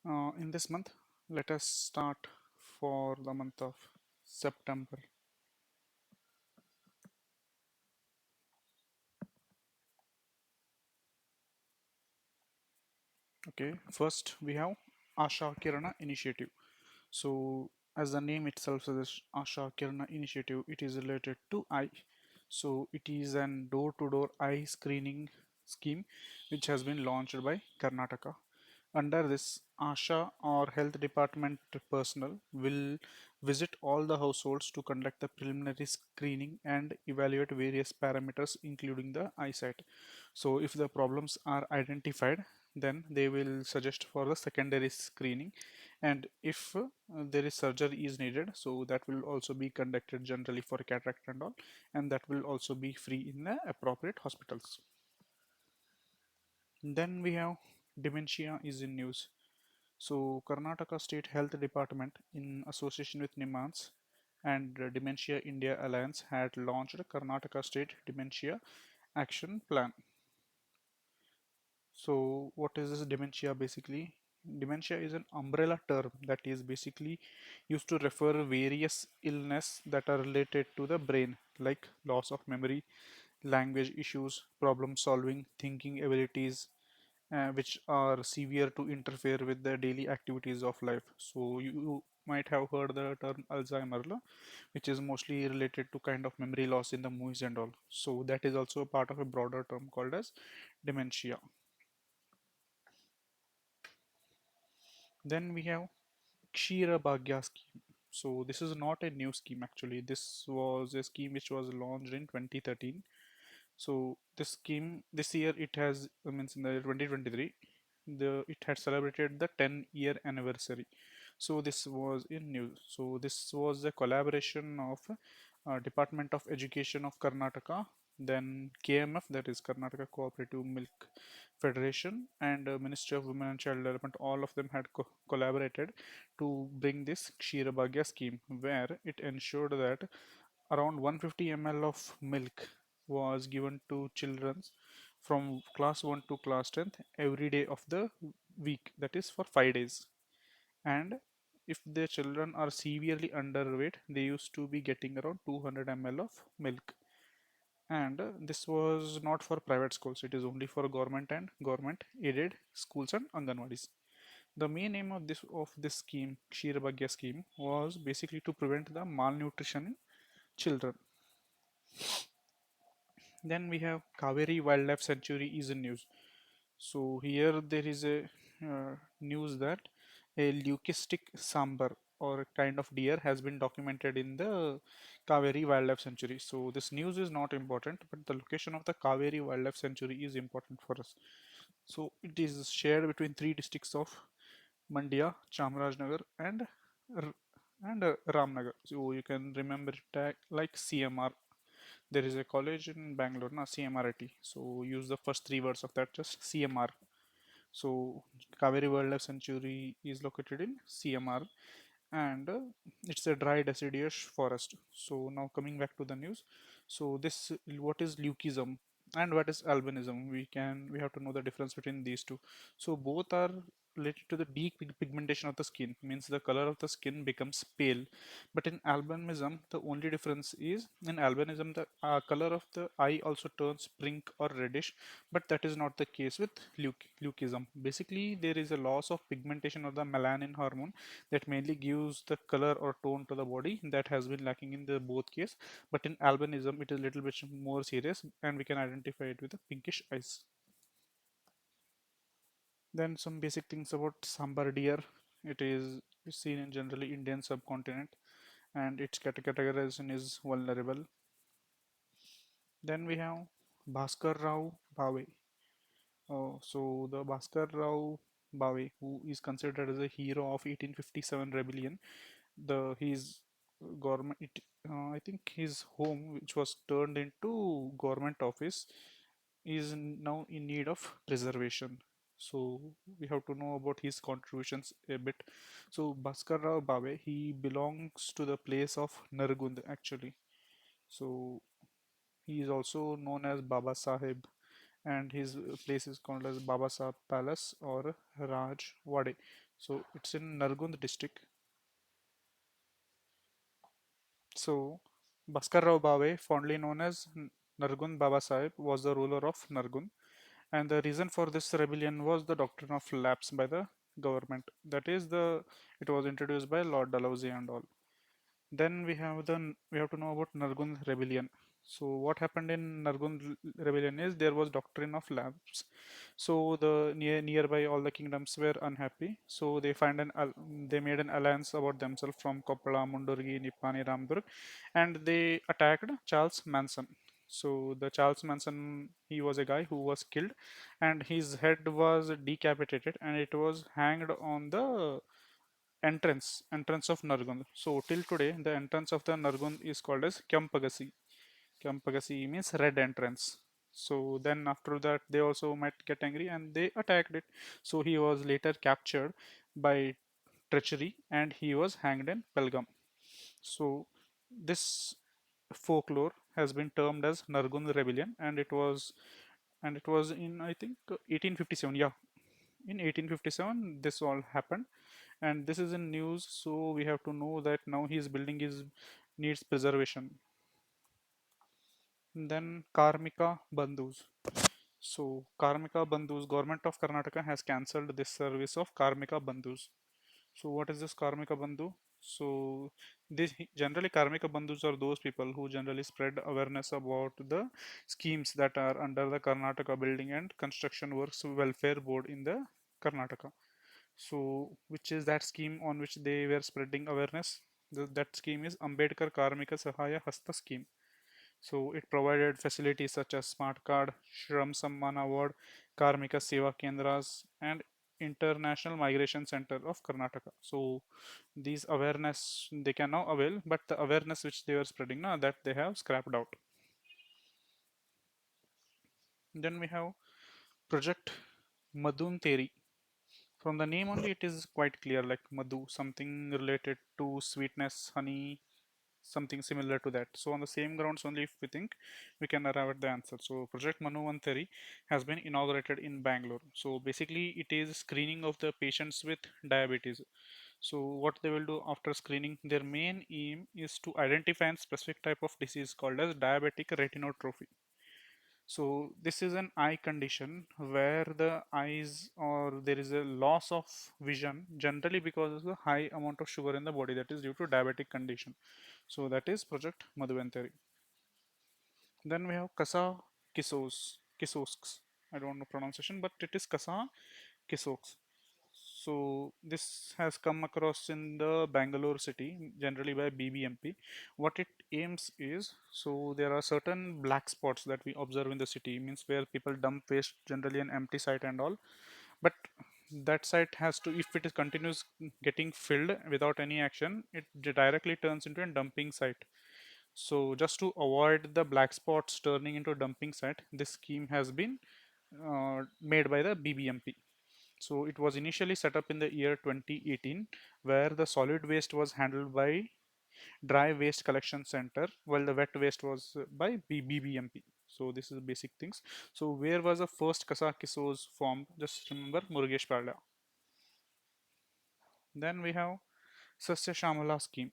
In this month, let us start for the month of September. Okay, first we have Asha Kirana Initiative. So, as the name itself suggests, Asha Kirana Initiative, it is related to eye. So, it is an door-to-door eye screening scheme which has been launched by Karnataka. Under this, ASHA or health department personnel will visit all the households to conduct the preliminary screening and evaluate various parameters, including the eyesight. So, if the problems are identified, then they will suggest for the secondary screening, and if there is surgery is needed, so that will also be conducted generally for cataract and all, and that will also be free in the appropriate hospitals. Then we have dementia is in news. So, Karnataka State Health Department, in association with NIMANS and Dementia India Alliance, had launched Karnataka State Dementia Action Plan. So, what is this dementia basically? Dementia is an umbrella term that is basically used to refer various illness that are related to the brain, like loss of memory, language issues, problem solving, thinking abilities, which are severe to interfere with the daily activities of life. So you might have heard the term Alzheimer, which is mostly related to kind of memory loss in the movies and all. So that is also a part of a broader term called as dementia. Then we have Kshira Bhagya scheme. So this is not a new scheme actually. This was a scheme which was launched in 2013. So this scheme this year it has means in the 2023 it had celebrated the 10-year anniversary. So this was in news. So this was a collaboration of Department of Education of Karnataka, then KMF, that is Karnataka Cooperative Milk Federation, and Ministry of Women and Child Development. All of them had collaborated to bring this Kshira Bhagya scheme, where it ensured that around 150 ml of milk was given to children from class 1 to class 10th every day of the week, that is for 5 days. And if the children are severely underweight, they used to be getting around 200 ml of milk. And this was not for private schools, it is only for government and government aided schools and anganwadis. The main aim of this scheme, Kshir Bhagya scheme, was basically to prevent the malnutrition in children. Then we have Kaveri Wildlife Sanctuary is in news. So here there is a news that a leucistic sambar or a kind of deer has been documented in the Kaveri Wildlife Sanctuary. So this news is not important, but the location of the Kaveri Wildlife Sanctuary is important for us. So it is shared between three districts of Mandya, Chamarajnagar, and Ramnagar. So you can remember it like CMR. There is a college in Bangalore, na CMRIT. So use the first three words of that, just CMR. So Kaveri Wildlife Sanctuary is located in CMR, and it's a dry deciduous forest. So now coming back to the news. So this what is leucism and what is albinism? We have to know the difference between these two. So both are related to the depigmentation of the skin, means the color of the skin becomes pale. But in albinism, the only difference is in albinism the color of the eye also turns pink or reddish, but that is not the case with leucism. Basically, there is a loss of pigmentation of the melanin hormone that mainly gives the color or tone to the body that has been lacking in the both case. But in albinism, it is a little bit more serious, and we can identify it with the pinkish eyes. Then some basic things about sambar deer. It is seen in generally Indian subcontinent, and its categorization is vulnerable. Then we have Bhaskar Rao Bhave. So the Bhaskar Rao Bhave, who is considered as a hero of 1857 rebellion, the his government, I think his home, which was turned into government office, is now in need of preservation. So we have to know about his contributions a bit. So Bhaskar Rao Bhave, he belongs to the place of Nargund actually. So he is also known as Baba Sahib, and his place is called as Baba Sahib Palace or Raj Wade. So it's in Nargund district. So Bhaskar Rao Bhave, fondly known as Nargund Baba Sahib, was the ruler of Nargund, and the reason for this rebellion was the doctrine of lapse by the government. That is the it was introduced by Lord Dalhousie and all. Then we have to know about Nargund rebellion. So what happened in Nargund rebellion is there was doctrine of lapse. So the nearby all the kingdoms were unhappy. So they made an alliance about themselves from Koppala, Mundurgi, Nippani, Ramdurg, and they attacked Charles Manson. So the Charles Manson, he was a guy who was killed, and his head was decapitated, and it was hanged on the entrance of Nargund. So till today, the entrance of the Nargund is called as Kyampagasi. Kyampagasi means red entrance. So then after that, they also might get angry and they attacked it. So he was later captured by treachery and he was hanged in Pelgam. So this folklore has been termed as Nargund rebellion, and it was in I think 1857. Yeah, in 1857 this all happened, and this is in news, so we have to know that now his building is needs preservation. Then Karmika Bandhus. So Karmika Bandhus, government of Karnataka has cancelled this service of Karmika Bandhus. So what is this Karmika Bandhu? So generally Karmika Bandhus are those people who generally spread awareness about the schemes that are under the Karnataka Building and Construction Works Welfare Board in the Karnataka. So which is that scheme on which they were spreading awareness? That scheme is Ambedkar Karmika Sahaya Hasta scheme. So it provided facilities such as smart card, Shram Samman Award, Karmika Seva Kendras, and International Migration Center of Karnataka. So these awareness they can now avail, but the awareness which they were spreading now that they have scrapped out. Then we have Project Madhun Teri. From the name only, it is quite clear, like Madhu, something related to sweetness, honey, something similar to that. So on the same grounds only, if we think, we can arrive at the answer. So Project Manuvantari has been inaugurated in Bangalore. So basically, it is screening of the patients with diabetes. So what they will do after screening, their main aim is to identify a specific type of disease called as diabetic retinotrophy. So this is an eye condition where the eyes or there is a loss of vision generally because of the high amount of sugar in the body that is due to diabetic condition. So that is Project Madhuvantari. Then we have Kasa Kisosks. I don't know pronunciation, but it is Kasa Kisosks. So this has come across in the Bangalore city, generally by BBMP. What it aims is, so there are certain black spots that we observe in the city, means where people dump waste, generally an empty site and all. But that site has to, if it is continuous getting filled without any action, it directly turns into a dumping site. So just to avoid the black spots turning into a dumping site, this scheme has been made by the BBMP. So it was initially set up in the year 2018, where the solid waste was handled by Dry Waste Collection Center, while the wet waste was by BBMP. So this is basic things. So where was the first Kasakisos formed? Just remember Murugesh Parla. Then we have Sasya Shamala scheme.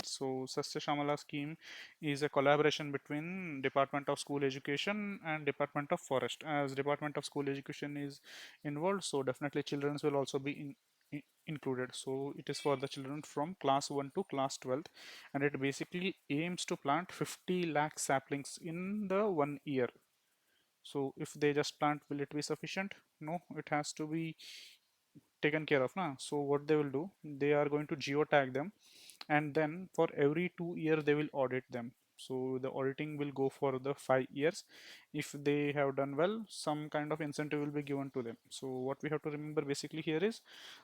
So Sasya Shamala scheme is a collaboration between Department of School Education and Department of Forest. As Department of School Education is involved, so definitely children will also be included. So it is for the children from class 1 to class 12, and it basically aims to plant 50 lakh saplings in the 1 year. So if they just plant, will it be sufficient? No, it has to be taken care of. Na? So what they will do, they are going to geotag them, and then for every 2 years they will audit them. So the auditing will go for the 5 years. If they have done well, some kind of incentive will be given to them. So what we have to remember basically here is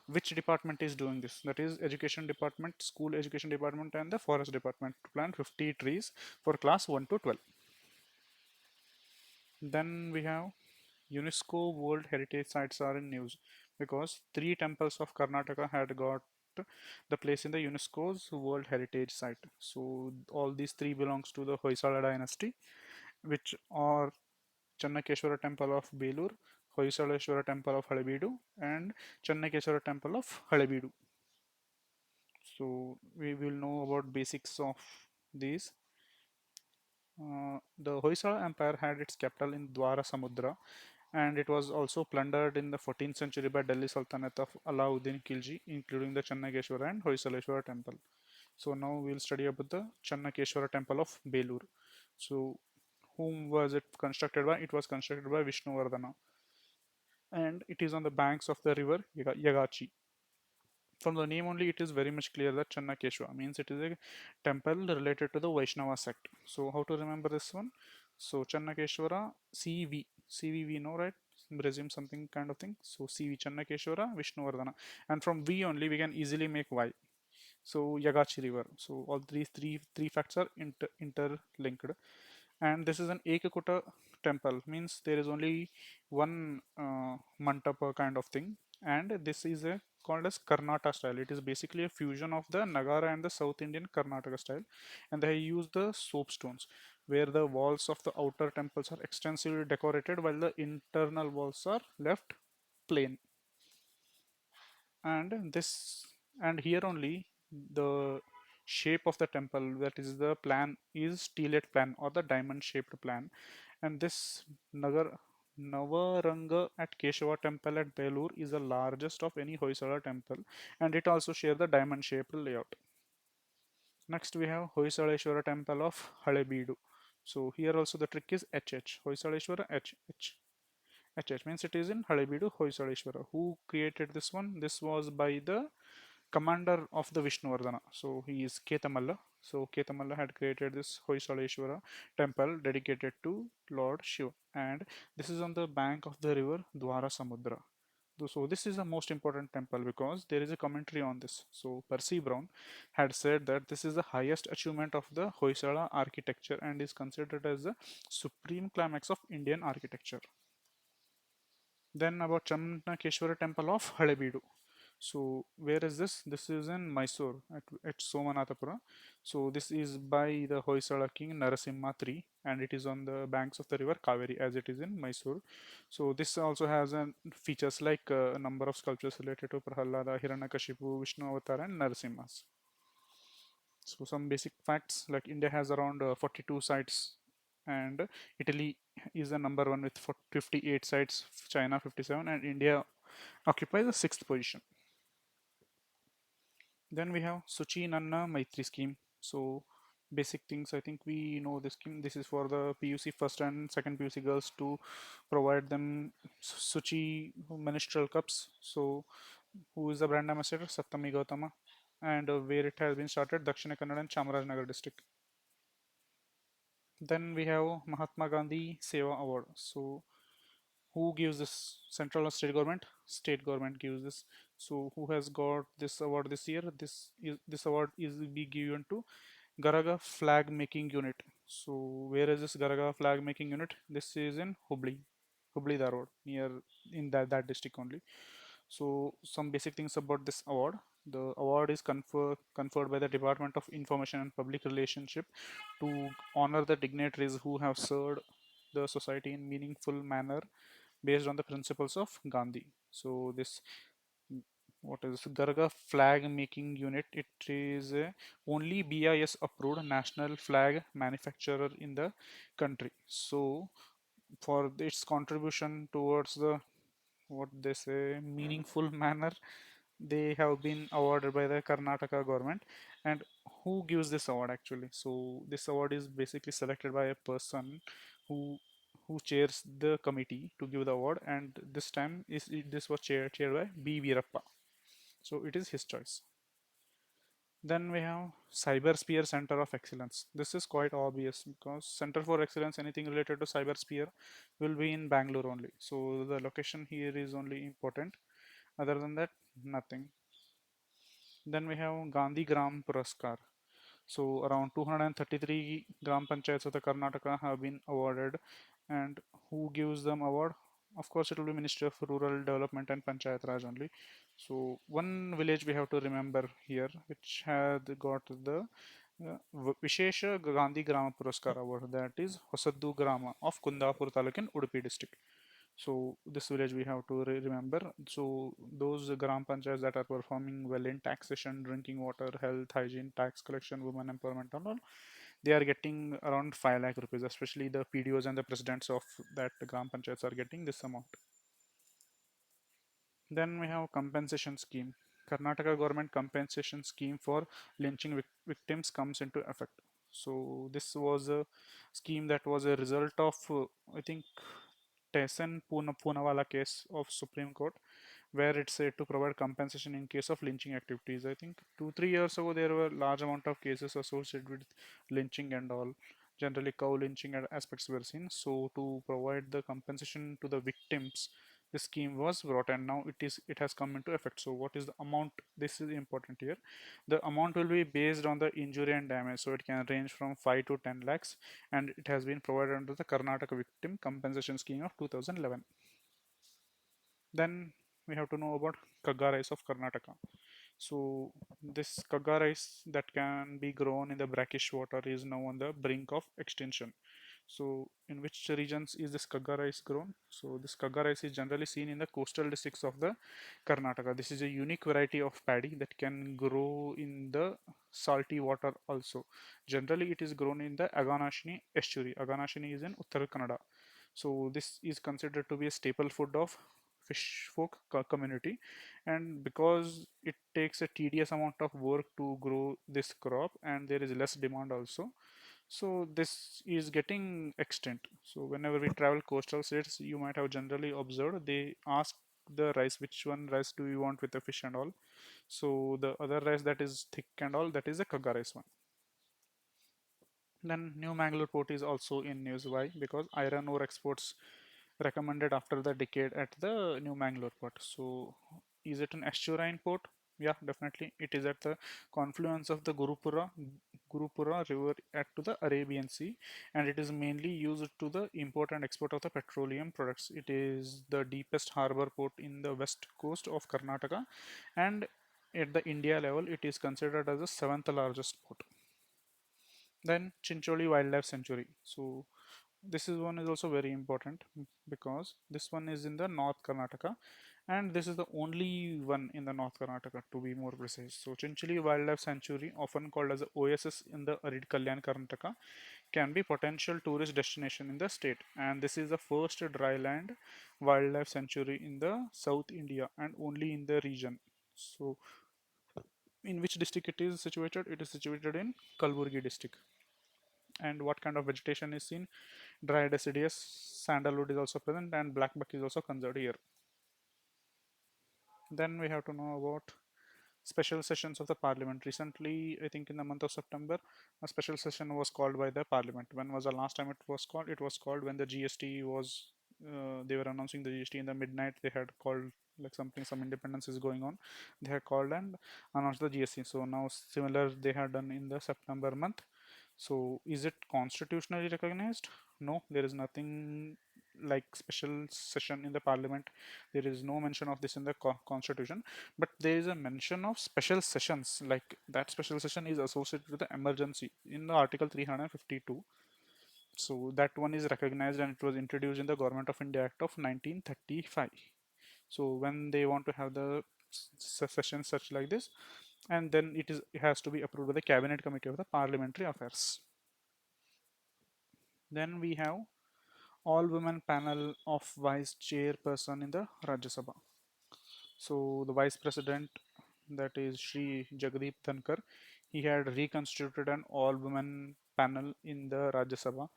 which department is doing this. That is education department, school education department, and the forest department to plant 50 trees for class 1 to 12. Then we have UNESCO World Heritage Sites are in news because three temples of Karnataka had got the place in the UNESCO's World Heritage Site. So all these three belongs to the Hoysala dynasty, which are Channakeshwara temple of Belur, Hoysaleshwara temple of Halebeedu, and Channakeshwara temple of Halebeedu. So we will know about basics of these. The Hoysala Empire had its capital in Dwara Samudra, and it was also plundered in the 14th century by Delhi Sultanate of Alauddin Khilji, including the Channakeshwara and Hoysaleshwara temple. So now we'll study about the Channakeshwara temple of Belur. So whom was it constructed by? It was constructed by Vishnuvardhana, and it is on the banks of the river Yagachi. From the name only, it is very much clear that Channakeshwara means it is a temple related to the Vaishnava sect. So how to remember this one? So Channakeshwara CV, CV we know, right? Resume something kind of thing. So CV Channakeshwara Vishnuvardhana, and from V only we can easily make Y. So Yagachi river. So all these three facts are interlinked, and this is an Ekakuta temple, means there is only one mantapa kind of thing, and this is a called as Karnataka style. It is basically a fusion of the Nagara and the South Indian Karnataka style, and they use the soapstones, where the walls of the outer temples are extensively decorated while the internal walls are left plain. And this, and here only the shape of the temple, that is the plan, is steelette plan or the diamond shaped plan. And this nagar Navaranga at Keshava temple at Belur is the largest of any Hoysala temple, and it also share the diamond shaped layout. Next we have Hoysaleshwara temple of Halebeedu. So here also the trick is HH. Hoysaleshwara HH. HH means it is in Halebeedu, Hoysaleshwara. Who created this one? This was by the commander of the Vishnuvardhana. So he is Ketamalla. So Ketamalla had created this Hoysaleshwara temple dedicated to Lord Shiva, and this is on the bank of the river Dwara Samudra. So this is the most important temple because there is a commentary on this. So Percy Brown had said that this is the highest achievement of the Hoysala architecture and is considered as the supreme climax of Indian architecture. Then about Chamnakeshwara temple of Halebeedu. So where is this? This is in Mysore at Somanathapura. So this is by the Hoysala king Narasimha III, and it is on the banks of the river Kaveri as it is in Mysore. So this also has features like a number of sculptures related to Prahalada, Hiranyakashipu, Vishnu Avatar and Narasimhas. So some basic facts, like India has around 42 sites, and Italy is the number one with 58 sites, China 57, and India occupies the sixth position. Then we have Suchi Nanna Maitri scheme. So basic things, I think we know this scheme. This is for the PUC first and second PUC girls to provide them Suchi menstrual cups. So who is the brand ambassador? Sattami Gautama. And where it has been started, Dakshina Kannada and Chamarajanagar district. Then we have Mahatma Gandhi Seva Award. So who gives this? Central or state government? State government gives this. So who has got this award this year? This award is be given to Garaga Flag Making Unit. So where is this Garaga Flag Making Unit? This is in Hubli Dharwad, near in that district only. So some basic things about this award. The award is conferred by the Department of Information and Public Relationship to honor the dignitaries who have served the society in meaningful manner based on the principles of Gandhi. So this, what is Garga flag making unit? It is a only BIS approved national flag manufacturer in the country. So for its contribution towards the, what they say, meaningful manner, they have been awarded by the Karnataka government. And who gives this award actually? So this award is basically selected by a person who chairs the committee to give the award, and this time this was chaired by B. Veerappa. So it is his choice. Then we have Cybersphere Center of Excellence. This is quite obvious because Center for Excellence, anything related to Cybersphere, will be in Bangalore only. So the location here is only important. Other than that, nothing. Then we have Gandhi Gram Puraskar. So around 233 Gram Panchayats of the Karnataka have been awarded, and who gives them award? Of course, it will be Ministry of Rural Development and Panchayat Raj only. So one village we have to remember here, which had got the Vishesha Gandhi Grama Puraskar Award, that is Hosaddu Grama of Kundapur Taluk in Udupi district. So this village we have to remember. So those gram panchayats that are performing well in taxation, drinking water, health, hygiene, tax collection, women empowerment, and all, they are getting around 5 lakh rupees. Especially the PDOs and the presidents of that gram panchayats are getting this amount. Then we have compensation scheme. Karnataka government compensation scheme for lynching victims comes into effect. So this was a scheme that was a result of I think Tyson Poonawalla case of Supreme Court, where it said to provide compensation in case of lynching activities. I think 2 3 years ago there were large amount of cases associated with lynching and all. Generally, cow lynching and aspects were seen. So to provide the compensation to the victims, this scheme was brought and now it has come into effect. So what is the amount? This is important here. The amount will be based on the injury and damage. So it can range from 5 to 10 lakhs, and it has been provided under the Karnataka Victim Compensation Scheme of 2011. Then we have to know about Kagga rice of Karnataka. So this Kagga rice that can be grown in the brackish water is now on the brink of extinction. So in which regions is this Kagga rice grown? So this Kagga rice is generally seen in the coastal districts of the Karnataka. This is a unique variety of paddy that can grow in the salty water also. Generally it is grown in the Aganashini estuary. Aganashini is in Uttar Kannada. So this is considered to be a staple food of fish folk community, and because it takes a tedious amount of work to grow this crop and there is less demand also, so this is getting extinct. So whenever we travel coastal states, you might have generally observed they ask the rice which one rice do you want with the fish and all. So the other rice that is thick and all, that is a Kagga rice one. Then New Mangalore port is also in news. Why? Because iron ore exports recommended after the decade at the New Mangalore port. So is it an estuarine port? Yeah, definitely. It is at the confluence of the Gurupura River at to the Arabian Sea, and it is mainly used to the import and export of the petroleum products. It is the deepest harbor port in the west coast of Karnataka, and at the India level, it is considered as the seventh largest port. Then Chincholi Wildlife Sanctuary. So this is one is also very important because this one is in the North Karnataka, and this is the only one in the North Karnataka to be more precise. So Chincholi Wildlife Sanctuary, often called as the OSS in the arid Kalyan Karnataka, can be potential tourist destination in the state, and this is the first dryland wildlife sanctuary in the South India and only in the region. So in which district it is situated? It is situated in Kalburgi district. And what kind of vegetation is seen? Dry deciduous, sandalwood is also present, and blackbuck is also conserved here. Then we have to know about special sessions of the parliament. Recently, I think in the month of September, a special session was called by the parliament. When was the last time it was called? It was called when the GST was, they were announcing the GST in the midnight. They had called like something, some independence is going on. They had called and announced the GST. So now similar they had done in the September month. So is it constitutionally recognized? No, there is nothing like special session in the parliament. There is no mention of this in the constitution, but there is a mention of special sessions. Like that special session is associated with the emergency in the Article 352. So that one is recognized and it was introduced in the Government of India Act of 1935. So when they want to have the sessions such like this, and then it has to be approved by the Cabinet Committee of the Parliamentary Affairs. Then we have all women panel of vice chairperson in the Rajya Sabha. So the vice president, that is Shri Jagdeep Dhankar, he had reconstituted an all women panel in the Rajya Sabha,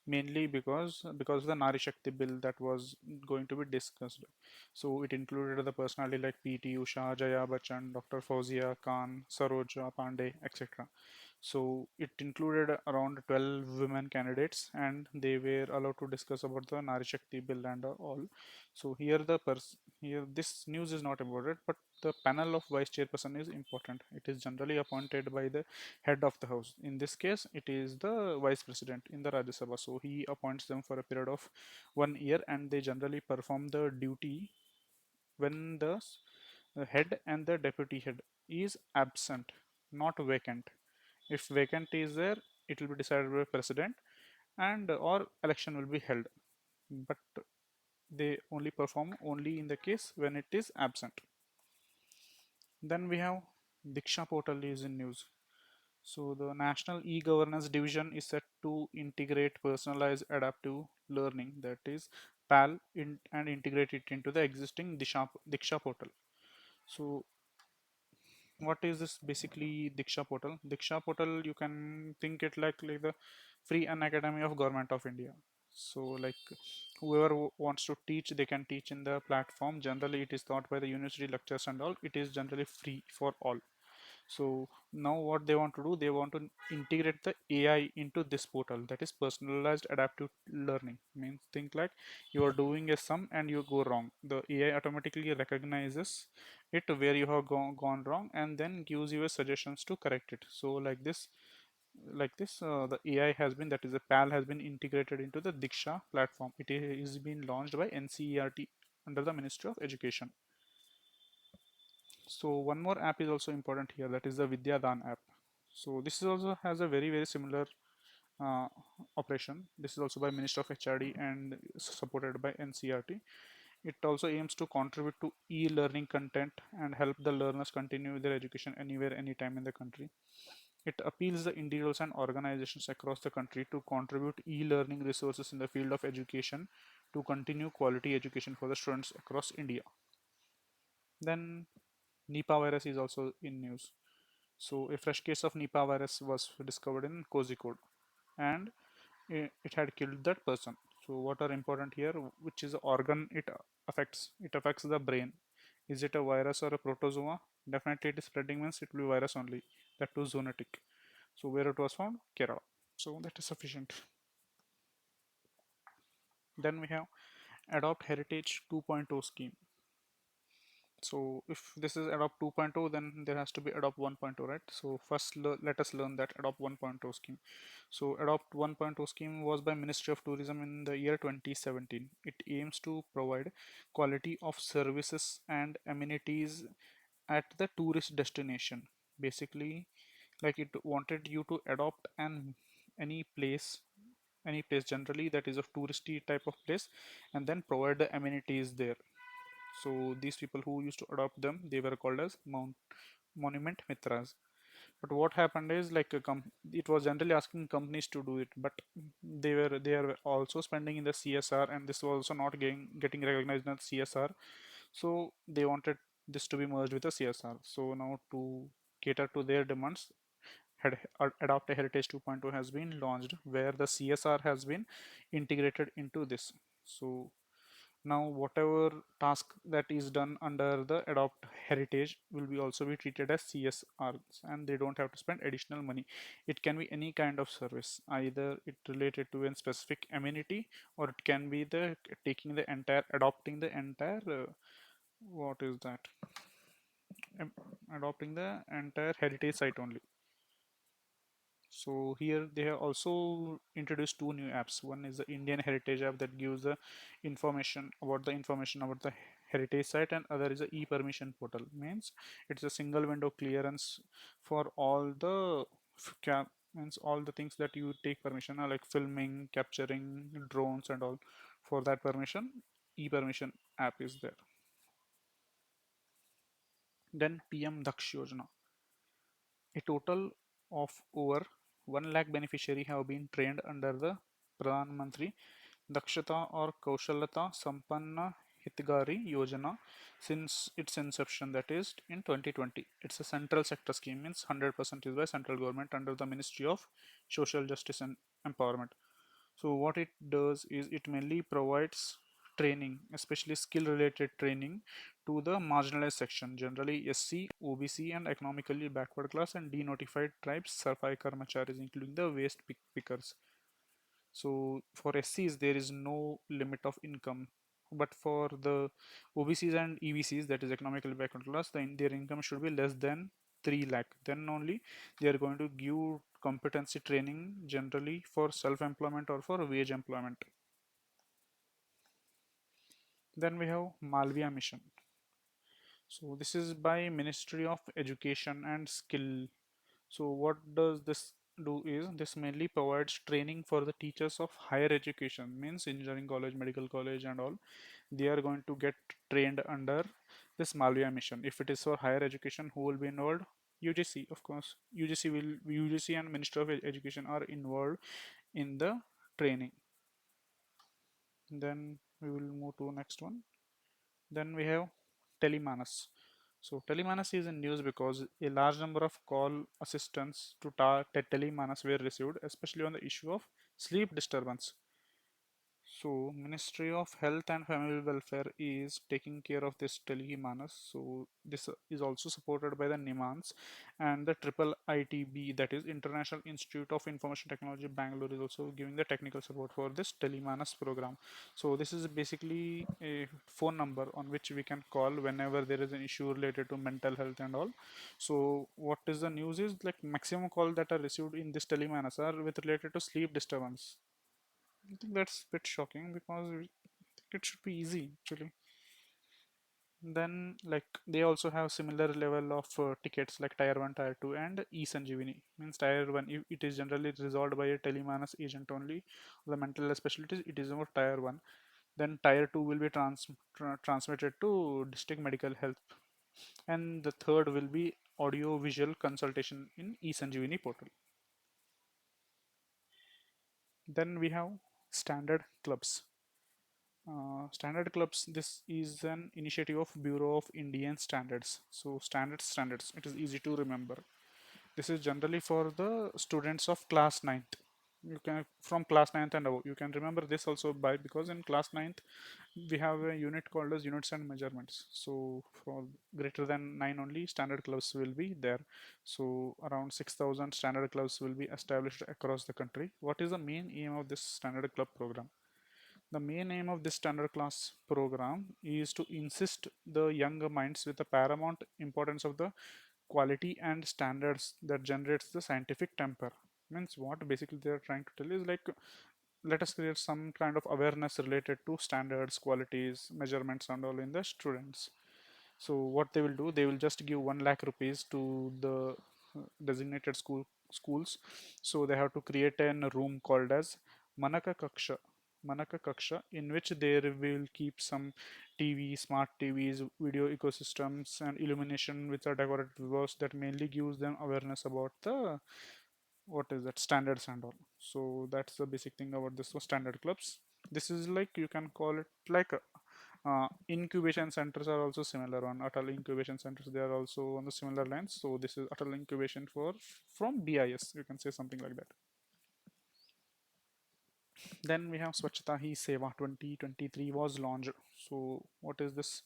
mainly because of the Nari Shakti bill that was going to be discussed. So it included the personality like P.T. Usha, Jaya Bachchan, Dr. Fauzia Khan, Saroja Pandey, etc. So it included around 12 women candidates, and they were allowed to discuss about the Nari Shakti bill and all. So here this news is not important, but the panel of vice chairperson is important. It is generally appointed by the head of the house. In this case, it is the vice president in the Rajya Sabha. So he appoints them for a period of 1 year, and they generally perform the duty when the head and the deputy head is absent, not vacant. If vacant is there, it will be decided by president, and or election will be held. But they only perform only in the case when it is absent. Then we have Diksha portal is in news. So the National E-Governance Division is set to integrate personalized adaptive learning, that is PAL, and integrate it into the existing Diksha portal. So what is this basically Diksha portal? Diksha portal, you can think it like the free and academy of government of India. So like whoever wants to teach, they can teach in the platform. Generally it is taught by the university lectures and all. It is generally free for all. So now what they want to do, they want to integrate the AI into this portal, that is personalized adaptive learning. Means think like you are doing a sum and you go wrong. The AI automatically recognizes it where you have gone wrong and then gives you a suggestions to correct it. So the AI has been, that is a PAL has been integrated into the Diksha platform. It is being launched by NCERT under the Ministry of Education. So one more app is also important here, that is the Vidyadan app. So this is also has a very similar uh, operation. This is also by Minister of HRD and supported by NCRT. It also aims to contribute to e-learning content and help the learners continue their education anywhere, anytime in the country. It appeals the individuals and organizations across the country to contribute e-learning resources in the field of education to continue quality education for the students across India. Then Nipah virus is also in news. So a fresh case of Nipah virus was discovered in Kozhikode, and it had killed that person. So what are important here? Which is the organ it affects? It affects the brain. Is it a virus or a protozoa? Definitely, it is spreading means it will be virus only. That too zoonotic. So where it was found? Kerala. So that is sufficient. Then we have Adopt Heritage 2.0 scheme. So if this is Adopt 2.0, then there has to be Adopt 1.0, right? So first let us learn that Adopt 1.0 scheme. So Adopt 1.0 scheme was by Ministry of Tourism in the year 2017. It aims to provide quality of services and amenities at the tourist destination. Basically, like it wanted you to adopt an any place any place generally that is a touristy type of place, and then provide the amenities there. So these people who used to adopt them, they were called as monument mitras. But what happened is like it was generally asking companies to do it, but they are also spending in the CSR, and this was also not getting recognized as CSR. So they wanted this to be merged with the CSR. So now to cater to their demands, Adopt a Heritage 2.0 has been launched, where the CSR has been integrated into this. So now whatever task that is done under the Adopt Heritage will be also be treated as CSRs, and they don't have to spend additional money. It can be any kind of service, either it related to a specific amenity, or it can be the taking the entire adopting the entire what is that Am- adopting the entire heritage site only. So here they have also introduced two new apps. One is the Indian Heritage app that gives the information about the heritage site, and other is the e-permission portal. Means it's a single window clearance for all the means all the things that you take permission, like filming, capturing, drones and all. For that permission, e-permission app is there. Then PM Daksh Yojana. A total of over 1 lakh beneficiary have been trained under the Pradhan Mantri Dakshata or Kaushalata Sampanna Hitgari Yojana since its inception, that is in 2020. It's a central sector scheme, means 100% is by central government under the Ministry of Social Justice and Empowerment. So what it does is it mainly provides training, especially skill related training to the marginalized section, generally SC, OBC and economically backward class and denotified tribes, Safai Karmacharis, including the waste pickers. So for SCs, there is no limit of income. But for the OBCs and EBCs, that is economically backward class, their income should be less than 3 lakh. Then only they are going to give competency training generally for self-employment or for wage employment. Then we have Malviya Mission. So this is by Ministry of Education and Skill. So what does this do is this mainly provides training for the teachers of higher education, means engineering college, medical college and all. They are going to get trained under this Malviya mission. If it is for higher education, who will be involved? UGC, of course. UGC and Minister of Education are involved in the training. Then we will move to next one. Then we have Telemanas. So Telemanas is in news because a large number of call assistance to Telemanas were received, especially on the issue of sleep disturbance. So, Ministry of Health and Family Welfare is taking care of this Telemanas. So, this is also supported by the NIMANS and the triple ITB, that is International Institute of Information Technology Bangalore, is also giving the technical support for this Telemanas program. So, this is basically a phone number on which we can call whenever there is an issue related to mental health and all. So, what is the news is like maximum call that are received in this Telemanas are with related to sleep disturbance. I think that's a bit shocking because I think it should be easy actually. Then like they also have similar level of tickets like tier 1, tier 2 and e-sanjeevani. Means tier 1 it is generally resolved by a telemanas agent only. The mental health specialties it is about tier 1. Then tier 2 will be transmitted to district medical health, and the third will be audio visual consultation in e-sanjeevani portal. Then we have standard clubs. Standard clubs, this is an initiative of Bureau of Indian Standards. So standards, it is easy to remember. This is generally for the students of class ninth. You can from class ninth and above. You can remember this also by because in class ninth we have a unit called as units and measurements. So for greater than 9 only standard clubs will be there. So around 6,000 standard clubs will be established across the country. What is the main aim of this standard club program? The main aim of this standard class program is to insist the younger minds with the paramount importance of the quality and standards that generates the scientific temper. Means what basically they are trying to tell is like let us create some kind of awareness related to standards, qualities, measurements and all in the students. So what they will do, they will just give 1 lakh rupees to the designated schools. So they have to create a room called as Manaka Kaksha. Manaka Kaksha, in which they will keep some TV, smart TVs, video ecosystems, and illumination with a decorative walls that mainly gives them awareness about the what is that standards and all. So that's the basic thing about this standard clubs. This is like you can call it like incubation centers are also similar on Atal incubation centers. They are also on the similar lines. So this is Atal incubation for from BIS. You can say something like that. Then we have Swachhata Hi Seva 2023 was launched. So what is this?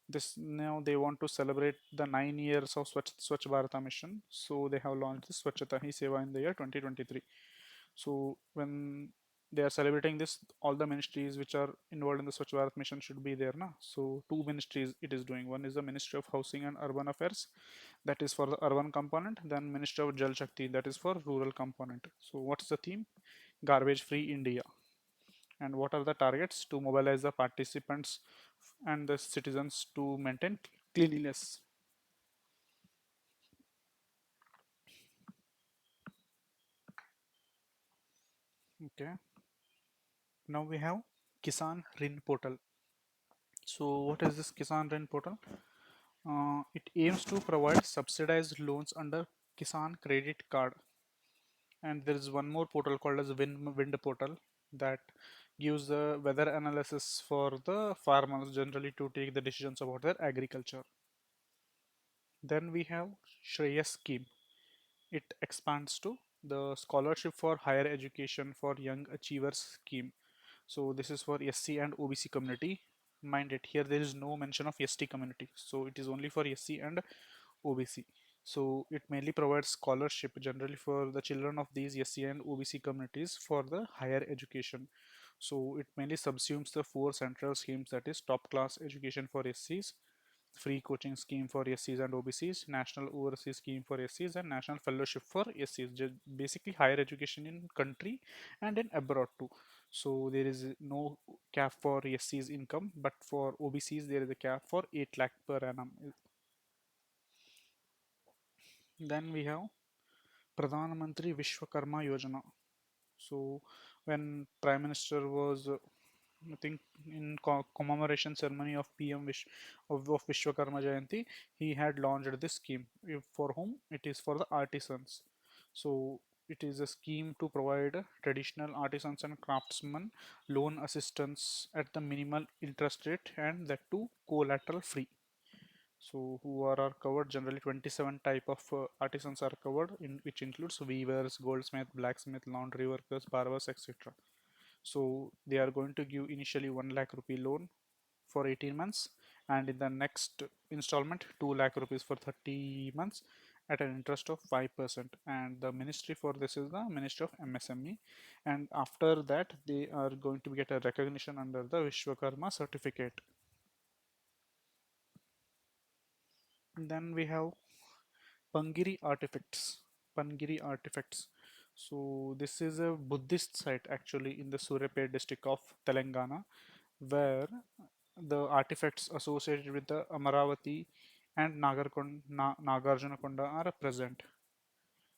This now they want to celebrate the 9 years of Swachh Bharata mission. So they have launched this Swachhata Hi Seva in the year 2023. So when they are celebrating this, all the ministries which are involved in the Swachh Bharat mission should be there, na? So two ministries it is doing. One is the Ministry of Housing and Urban Affairs, that is for the urban component. Then Ministry of Jal Shakti, that is for rural component. So what's the theme? Garbage free India. And what are the targets? To mobilize the participants and the citizens to maintain cleanliness. Okay. Now we have Kisan Rin portal. So what is this Kisan Rin portal? It aims to provide subsidized loans under Kisan Credit Card. And there is one more portal called as Wind Portal that gives the weather analysis for the farmers generally to take the decisions about their agriculture. Then we have Shreyas scheme. It expands to the scholarship for higher education for young achievers scheme. So this is for SC and OBC community. Mind it, here there is no mention of ST community. So it is only for SC and OBC. So it mainly provides scholarship generally for the children of these SC and OBC communities for the higher education. So it mainly subsumes the four central schemes, that is top class education for SCs, free coaching scheme for SCs and OBCs, national overseas scheme for SCs, and national fellowship for SCs. Basically higher education in country and in abroad too. So there is no cap for SCs income, but for OBCs there is a cap for 8 lakh per annum. Then we have Pradhan Mantri Vishwakarma Yojana. So when Prime Minister was I think in commemoration ceremony of PM of Vishwakarma Jayanti, he had launched this scheme. For whom? It is for the artisans. So it is a scheme to provide traditional artisans and craftsmen loan assistance at the minimal interest rate, and that too collateral free. So are covered generally 27 type of artisans are covered in which includes weavers, goldsmith, blacksmith, laundry workers, barbers, etc. So they are going to give initially 1 lakh rupee loan for 18 months, and in the next installment 2 lakh rupees for 30 months at an interest of 5%. And the ministry for this is the Ministry of MSME, and after that they are going to get a recognition under the Vishwakarma certificate. Then we have Pangiri artifacts. Pangiri artifacts. So this is a Buddhist site actually in the Surapet district of Telangana, where the artifacts associated with the Amaravati and Nagarjunakonda are present.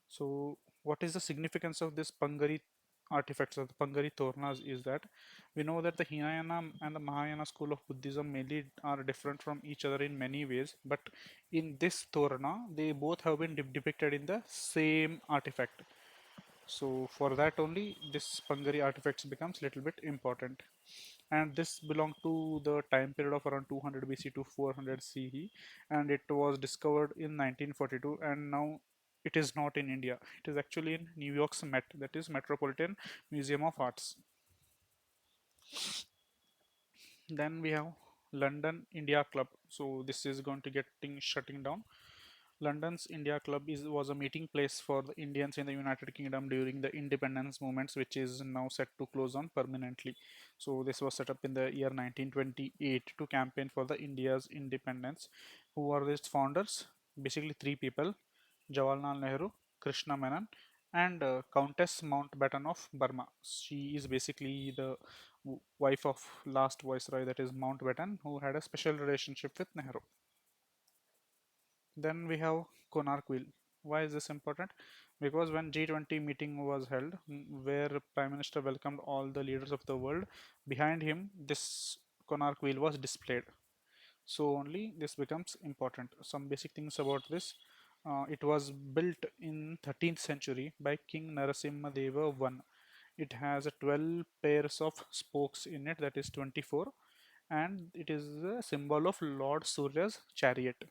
So, what is the significance of this Pangari artifacts or the Pangari Tornas is that we know that the Hinayana and the Mahayana school of Buddhism mainly are different from each other in many ways, but in this Torna, they both have been depicted in the same artifact. So for that only, this Pangari artifacts becomes little bit important. And this belonged to the time period of around 200 BC to 400 CE, and it was discovered in 1942, and now it is not in India. It is actually in New York's Met, that is Metropolitan Museum of Arts. Then we have London India Club. So this is going to getting shutting down. London's India Club was a meeting place for the Indians in the United Kingdom during the independence movements, which is now set to close on permanently. So this was set up in the year 1928 to campaign for the India's independence. Who are these founders? Basically three people: Jawaharlal Nehru, Krishna Menon, and Countess Mountbatten of Burma. She is basically the wife of last viceroy, that is Mountbatten, who had a special relationship with Nehru. Then we have Konark Wheel. Why is this important? Because when G20 meeting was held, where Prime Minister welcomed all the leaders of the world, behind him this Konark Wheel was displayed. So only this becomes important. Some basic things about this. It was built in 13th century by King Narasimha Deva I. It has a 12 pairs of spokes in it, that is 24, and it is a symbol of Lord Surya's chariot,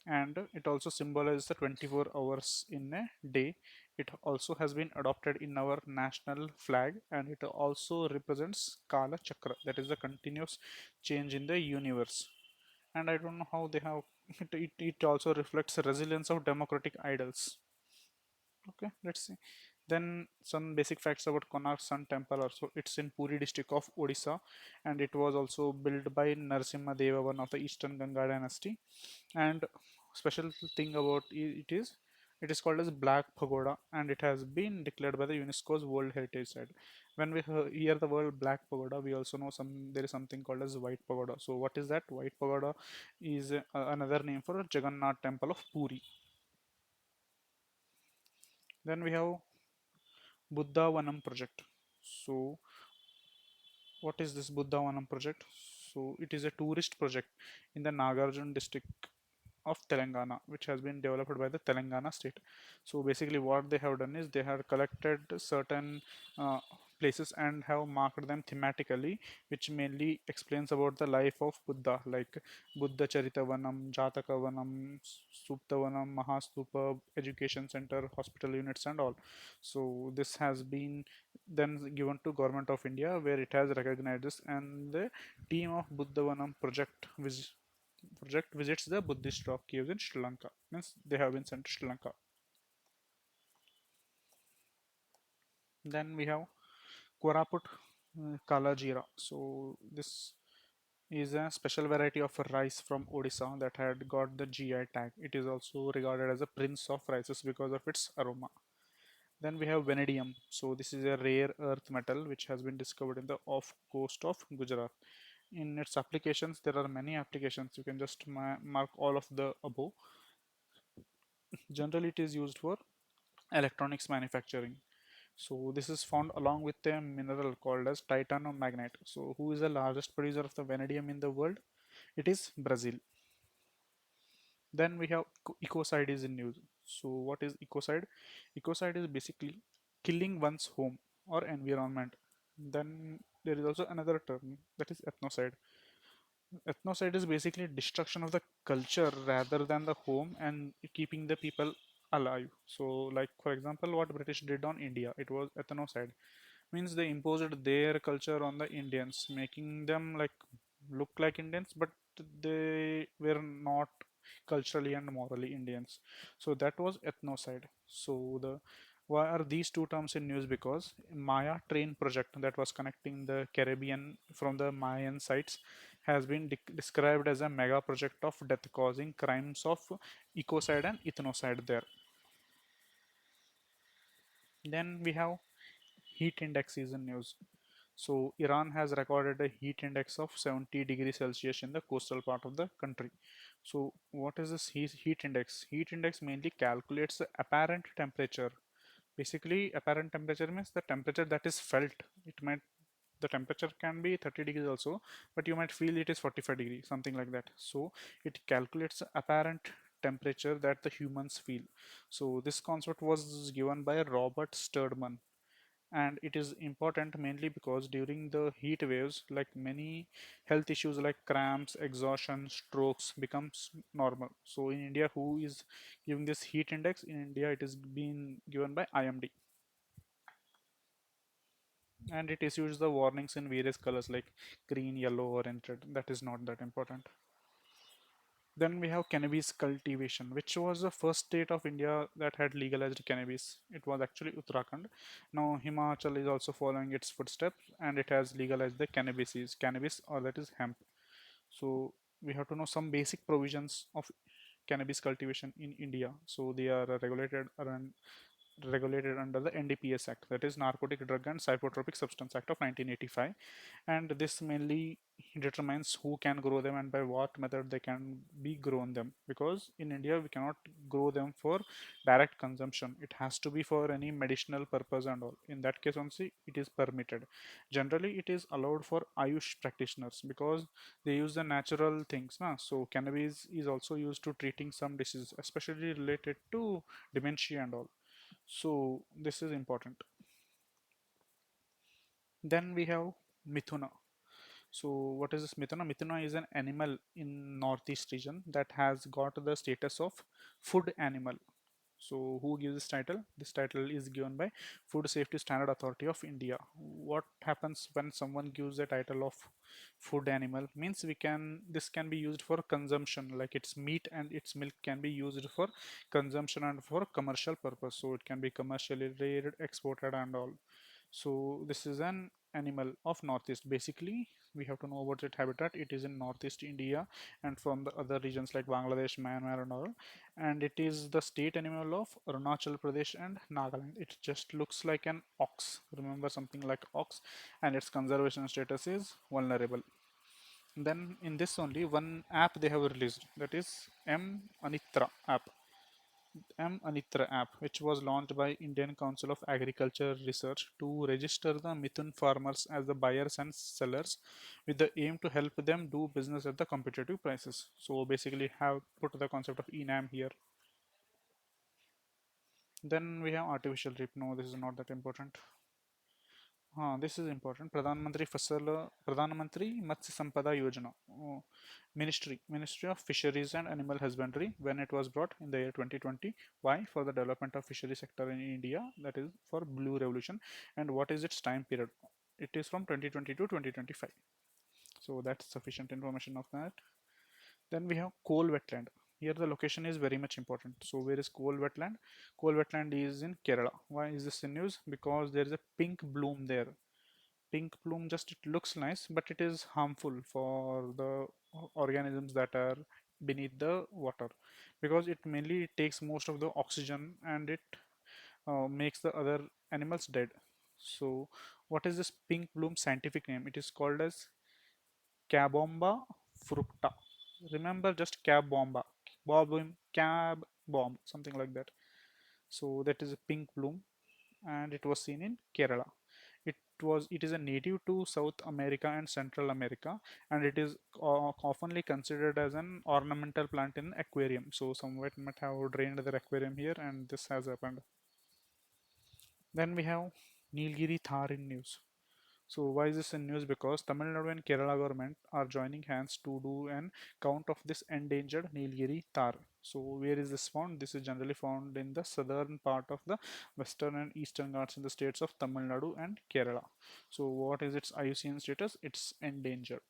and it also symbolizes the 24 hours in a day. It also has been adopted in our national flag, and it also represents Kala Chakra, that is the continuous change in the universe. And I don't know how they have it also reflects the resilience of democratic ideals. Okay, let's see. Then some basic facts about Konark Sun Temple also. It's in Puri district of Odisha, and it was also built by Narasimha Deva, one of the Eastern Ganga dynasty. And special thing about it is called as Black Pagoda, and it has been declared by the UNESCO's World Heritage Site. When we hear the word Black Pagoda, we also know there is something called as White Pagoda. So what is that? White Pagoda is another name for Jagannath Temple of Puri. Then we have Buddha Vanam project. So what is this Buddha Vanam project? So it is a tourist project in the Nagarjun district of Telangana, which has been developed by the Telangana state. So basically, what they have done is they have collected certain uh, places and have marked them thematically, which mainly explains about the life of Buddha, like Buddha Charitavanam, Jatakavanam, Suptavanam, Mahastupa, Education Center, hospital units, and all. So this has been then given to Government of India, where it has recognized this, and the team of Buddhavanam project visits the Buddhist rock caves in Sri Lanka. Means they have been sent to Sri Lanka. Then we have Koraput Kala Jeera. So this is a special variety of rice from Odisha that had got the GI tag. It is also regarded as a prince of rices because of its aroma. Then we have vanadium. So this is a rare earth metal which has been discovered in the off coast of Gujarat. In its applications, there are many applications. You can just mark all of the above. Generally, it is used for electronics manufacturing. So this is found along with a mineral called as titanium magnate. So who is the largest producer of the vanadium in the world? It is Brazil. Then we have ecocide is in news. So what is ecocide? Ecocide is basically killing one's home or environment. Then there is also another term that is ethnocide. Ethnocide is basically destruction of the culture rather than the home and keeping the people alive. So like for example what British did on India, it was ethnocide. Means they imposed their culture on the Indians, making them like look like Indians, but they were not culturally and morally Indians. So that was ethnocide. So the why are these two terms in news? Because Maya train project that was connecting the Caribbean from the Mayan sites has been described as a mega project of death causing crimes of ecocide and ethnocide there. Then we have heat index is in news. So Iran has recorded a heat index of 70 degrees Celsius in the coastal part of the country. So what is this heat index? Heat index mainly calculates the apparent temperature. Basically, apparent temperature means the temperature that is felt. It might the temperature can be 30 degrees also, but you might feel it is 45 degrees, something like that. So it calculates the apparent temperature that the humans feel. So this concept was given by Robert Sturdman, and it is important mainly because during the heat waves like many health issues like cramps, exhaustion, strokes becomes normal. So in India, who is giving this heat index? In India it is being given by IMD, and it issues the warnings in various colors like green, yellow, or red. That is not that important. Then we have cannabis cultivation, which was the first state of India that had legalized cannabis. It was actually Uttarakhand. Now Himachal is also following its footsteps, and it has legalized the cannabis, or that is hemp. So we have to know some basic provisions of cannabis cultivation in India. So they are regulated under the NDPS Act, that is Narcotic Drug and Psychotropic Substance Act of 1985, and this mainly determines who can grow them and by what method they can be grown them. Because in India we cannot grow them for direct consumption; it has to be for any medicinal purpose and all. In that case, only it is permitted. Generally, it is allowed for Ayush practitioners because they use the natural things. Na? So cannabis is also used to treating some diseases, especially related to dementia and all. So this is important. Then we have Mithuna. So what is this Mithuna? Mithuna is an animal in northeast region that has got the status of food animal. So who gives this title? This title is given by Food Safety Standard Authority of India. What happens when someone gives a title of food animal? Means we can this can be used for consumption, like its meat and its milk can be used for consumption and for commercial purpose. So it can be commercially raided, exported and all. So this is an animal of northeast. Basically, we have to know about its habitat. It is in northeast India and from the other regions like Bangladesh, Myanmar and all. And it is the state animal of Arunachal Pradesh and Nagaland. It just looks like an ox. Remember something like ox, and its conservation status is vulnerable. Then in this only one app they have released, that is M Anitra app. Anitra app, which was launched by Indian Council of Agriculture Research to register the Mithun farmers as the buyers and sellers with the aim to help them do business at the competitive prices. So basically have put the concept of enam here. Then we have artificial reef. No, this is not that important. This is important. Pradhan Mantri Matsya Sampada Yojana. Ministry of Fisheries and Animal Husbandry when it was brought in the year 2020. Why? For the development of fishery sector in India. That is for Blue Revolution. And what is its time period? It is from 2020 to 2025. So that's sufficient information of that. Then we have coal wetland. Here the location is very much important. So where is coal wetland? Coal wetland is in Kerala. Why is this in news? Because there is a pink bloom there. Pink bloom just it looks nice, but it is harmful for the organisms that are beneath the water because it mainly takes most of the oxygen and it makes the other animals dead. So what is this pink bloom scientific name? It is called as Cabomba fructa. Remember just cab bomba, bob cab bomb, something like that. So that is a pink bloom, and it was seen in Kerala. It is a native to South America and Central America, and it is oftenly considered as an ornamental plant in aquarium. So somewhat might have drained their aquarium here, and this has happened. Then we have Nilgiri Thar in news. So why is this in news? Because Tamil Nadu and Kerala government are joining hands to do an count of this endangered Nilgiri Tar. So where is this found? This is generally found in the southern part of the western and eastern Ghats in the states of Tamil Nadu and Kerala. So what is its IUCN status? It's endangered.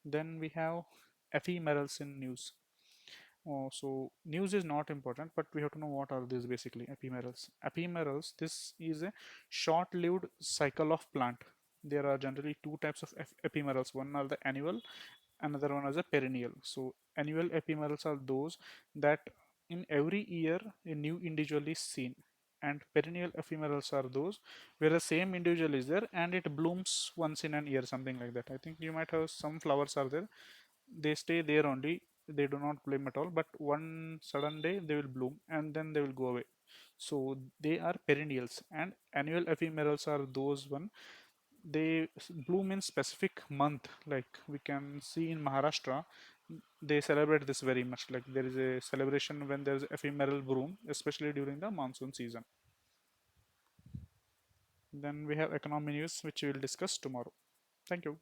Then we have ephemerals in news. So news is not important, but we have to know what are these basically. Ephemerals. Ephemerals. This is a short-lived cycle of plant. There are generally two types of ephemerals. One are the annual, another one is a perennial. So annual ephemerals are those that in every year a new individual is seen, and perennial ephemerals are those where the same individual is there and it blooms once in an year, something like that. I think you might have some flowers are there, they stay there only, they do not bloom at all, but one sudden day they will bloom and then they will go away. So they are perennials, and annual ephemerals are those one, they bloom in specific month. Like we can see in Maharashtra, they celebrate this very much. Like there is a celebration when there is ephemeral bloom, especially during the monsoon season. Then we have economy news which we will discuss tomorrow. Thank you.